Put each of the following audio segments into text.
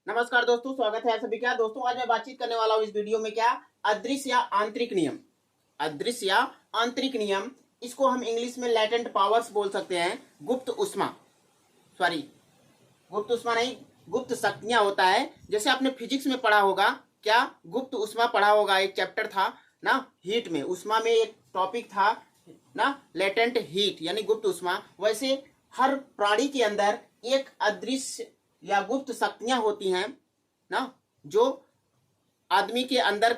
नमस्कार दोस्तों, स्वागत है सभी का। दोस्तों आज मैं बातचीत करने वाला हूँ इस वीडियो में क्या अदृश्य या आंतरिक नियम। अदृश्य या आंतरिक नियम, इसको हम इंग्लिश में लैटेंट पावर्स बोल सकते हैं। गुप्त उष्मा, सॉरी गुप्त उष्मा नहीं, गुप्त शक्तियां होता है। जैसे आपने फिजिक्स में पढ़ा होगा, क्या गुप्त उष्मा पढ़ा होगा, एक चैप्टर था ना हीट में, उष्मा में एक टॉपिक था ना लेटेंट हीट यानी गुप्त उष्मा। वैसे हर प्राणी के अंदर एक अदृश्य या गुप्त शक्तियां होती हैं ना, जो आदमी के अंदर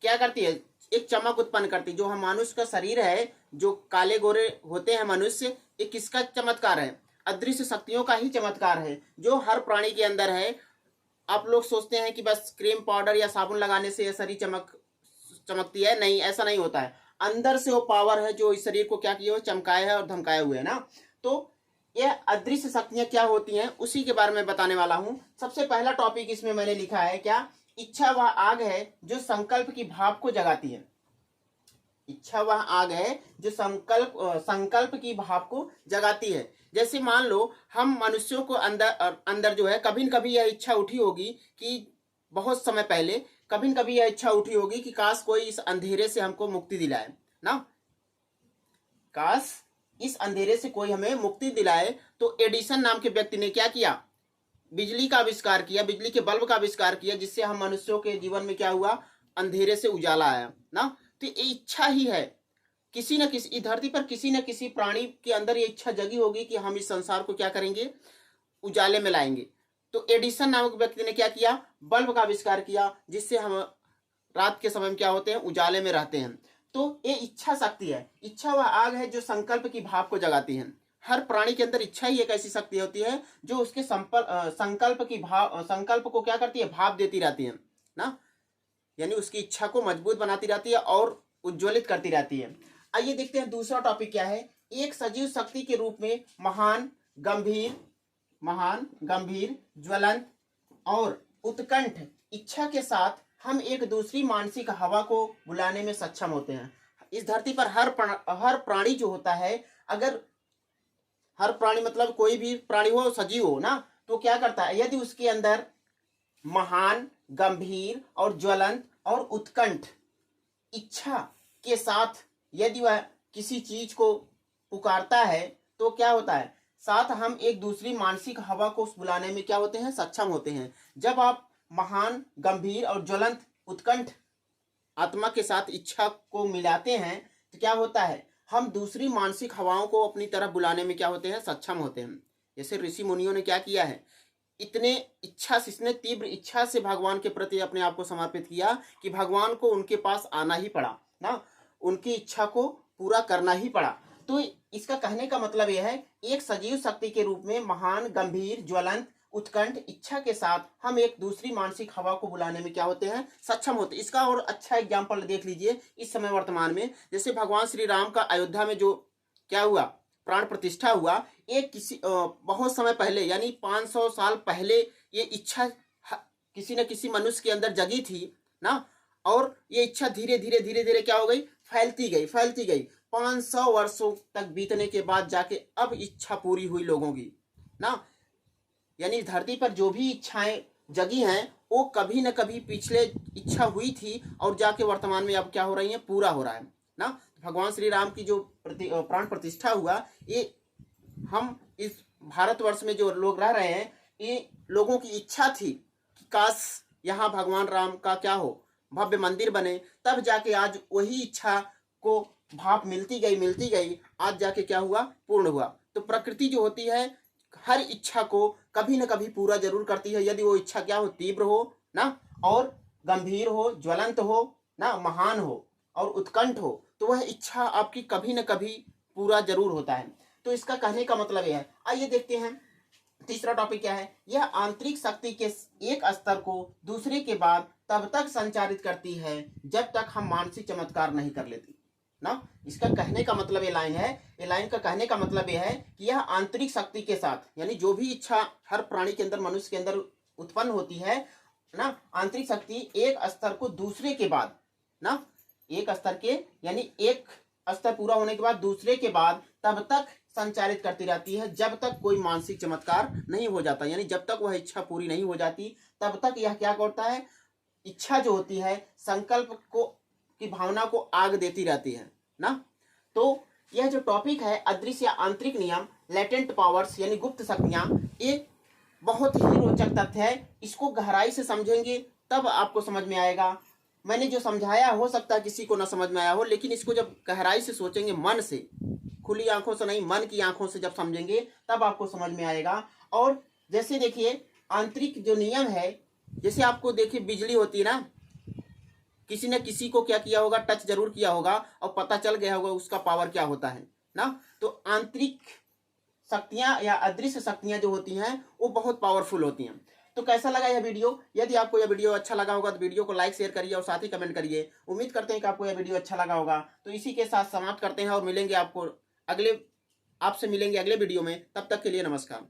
क्या करती है, एक चमक उत्पन्न करती है। जो हम मनुष्य का शरीर है, जो काले गोरे होते हैं मनुष्य, ये किसका चमत्कार है? अदृश्य शक्तियों का ही चमत्कार है, जो हर प्राणी के अंदर है। आप लोग सोचते हैं कि बस क्रीम पाउडर या साबुन लगाने से ये शरीर चमकती है, नहीं, ऐसा नहीं होता है। अंदर से वो पावर है जो इस शरीर को क्या किए हुए, चमकाए है और धमकाए हुए है ना। तो ये अदृश्य शक्तियां क्या होती हैं, उसी के बारे में बताने वाला हूं। सबसे पहला टॉपिक इसमें मैंने लिखा है क्या, इच्छा वह आग है जो संकल्प की भाव को जगाती है। इच्छा वह आग है जो संकल्प की भाव को जगाती है। जैसे मान लो हम मनुष्यों को अंदर जो है, कभी न कभी यह इच्छा उठी होगी कि बहुत समय पहले कभी न कभी यह इच्छा उठी होगी कि काश कोई इस अंधेरे से हमको मुक्ति दिलाए ना, काश इस अंधेरे से कोई हमें मुक्ति दिलाए। तो एडिसन नाम के व्यक्ति ने क्या किया, बिजली का आविष्कार किया, बिजली के बल्ब का आविष्कार किया, जिससे हम मनुष्यों के जीवन में क्या हुआ, अंधेरे से उजाला आया ना। तो ये इच्छा ही है, किसी न किसी धरती पर किसी न किसी प्राणी के अंदर ये इच्छा जगी होगी कि हम इस संसार को क्या करेंगे, उजाले में लाएंगे। तो एडिसन नामक व्यक्ति ने क्या किया, बल्ब का आविष्कार किया, जिससे हम रात के समय में क्या होते हैं, उजाले में रहते हैं। तो ये इच्छा शक्ति है। इच्छा वह आग है जो संकल्प की भाव को जगाती है। हर प्राणी के अंदर इच्छा ही एक ऐसी शक्ति होती है जो उसके संकल्प को क्या करती है, भाव देती रहती है ना, यानी उसकी इच्छा को मजबूत बनाती रहती है और उज्ज्वलित करती रहती है। आइए देखते हैं दूसरा टॉपिक क्या है। एक सजीव शक्ति के रूप में महान गंभीर ज्वलंत और उत्कंठ इच्छा के साथ हम एक दूसरी मानसिक हवा को बुलाने में सक्षम होते हैं। इस धरती पर हर प्राणी जो होता है, अगर हर प्राणी मतलब कोई भी प्राणी हो, सजीव हो ना, तो क्या करता है, यदि उसके अंदर महान गंभीर और ज्वलंत और उत्कंठ इच्छा के साथ यदि वह किसी चीज को पुकारता है, तो क्या होता है, साथ हम एक दूसरी मानसिक हवा को बुलाने में क्या होते हैं, सक्षम होते हैं। जब आप महान गंभीर और ज्वलंत उत्कंठ आत्मा के साथ इच्छा को मिलाते हैं, तो क्या होता है, हम दूसरी मानसिक हवाओं को अपनी तरफ बुलाने में क्या होते हैं, सक्षम होते हैं। जैसे ऋषि मुनियों ने क्या किया है, इतने तीव्र इच्छा से भगवान के प्रति अपने आप को समर्पित किया कि भगवान को उनके पास आना ही पड़ा ना, उनकी इच्छा को पूरा करना ही पड़ा। तो इसका कहने का मतलब यह है, एक सजीव शक्ति के रूप में महान गंभीर ज्वलंत उत्कंठ इच्छा के साथ हम एक दूसरी मानसिक हवा को बुलाने में क्या होते हैं, सक्षम होते हैं। इसका और अच्छा एग्जाम्पल देख लीजिए इस समय वर्तमान में। जैसे भगवान श्री राम का अयोध्या में जो क्या हुआ, प्राण प्रतिष्ठा हुआ, एक बहुत समय पहले यानी 500 साल पहले ये इच्छा किसी न किसी मनुष्य के अंदर जगी थी ना, और ये इच्छा धीरे धीरे क्या हो गई, फैलती गई। 500 वर्षों तक बीतने के बाद जाके अब इच्छा पूरी हुई लोगों की ना। यानी धरती पर जो भी इच्छाएं जगी हैं, वो कभी न कभी पिछले इच्छा हुई थी और जाके वर्तमान में अब क्या हो रही है, पूरा हो रहा है ना। भगवान श्री राम की जो प्राण प्रतिष्ठा हुआ, ये हम इस भारतवर्ष में जो लोग रह रहे हैं, ये लोगों की इच्छा थी कि काश यहाँ भगवान राम का क्या हो, भव्य मंदिर बने। तब जाके आज वही इच्छा को भाप मिलती गई, आज जाके क्या हुआ, पूर्ण हुआ। तो प्रकृति जो होती है, हर इच्छा को कभी न कभी पूरा जरूर करती है, यदि वो इच्छा क्या हो, तीव्र हो ना, और गंभीर हो, ज्वलंत हो ना, महान हो और उत्कंठ हो, तो वह इच्छा आपकी कभी न कभी पूरा जरूर होता है। तो इसका कहने का मतलब यह है। आइए देखते हैं तीसरा टॉपिक क्या है। यह आंतरिक शक्ति के एक स्तर को दूसरे के बाद तब तक संचारित करती है जब तक हम मानसिक चमत्कार नहीं कर लेते ना। इसका कहने का मतलब ये लाइन का कहने का मतलब यह है कि यह आंतरिक शक्ति के साथ, यानी जो भी इच्छा हर प्राणी के अंदर, मनुष्य के अंदर उत्पन्न होती है ना, आंतरिक शक्ति एक स्तर को दूसरे के बाद ना, एक स्तर के यानी एक स्तर पूरा होने के बाद दूसरे के बाद तब तक संचालित करती रहती है जब तक कोई मानसिक चमत्कार नहीं हो जाता, यानी जब तक वह इच्छा पूरी नहीं हो जाती तब तक यह क्या करता है, इच्छा जो होती है संकल्प को की भावना को आग देती रहती है ना। तो यह जो टॉपिक है अदृश्य या आंतरिक नियम, लेटेंट पावर्स यानी गुप्त शक्तियां, ये बहुत ही रोचक तथ्य है। इसको गहराई से समझेंगे तब आपको समझ में आएगा। मैंने जो समझाया हो सकता है किसी को ना समझ में आया हो, लेकिन इसको जब गहराई से सोचेंगे, मन से, खुली आंखों से नहीं मन की आंखों से जब समझेंगे तब आपको समझ में आएगा। और जैसे देखिए आंतरिक जो नियम है, जैसे आपको देखिए बिजली होती है ना, किसी ने किसी को क्या किया होगा, टच जरूर किया होगा और पता चल गया होगा उसका पावर क्या होता है ना। तो आंतरिक शक्तियां या अदृश्य शक्तियां जो होती हैं वो बहुत पावरफुल होती हैं। तो कैसा लगा यह वीडियो? यदि आपको यह वीडियो अच्छा लगा होगा तो वीडियो को लाइक शेयर करिए और साथ ही कमेंट करिए। उम्मीद करते हैं कि आपको यह वीडियो अच्छा लगा होगा। तो इसी के साथ समाप्त करते हैं और मिलेंगे आपसे मिलेंगे अगले वीडियो में। तब तक के लिए नमस्कार।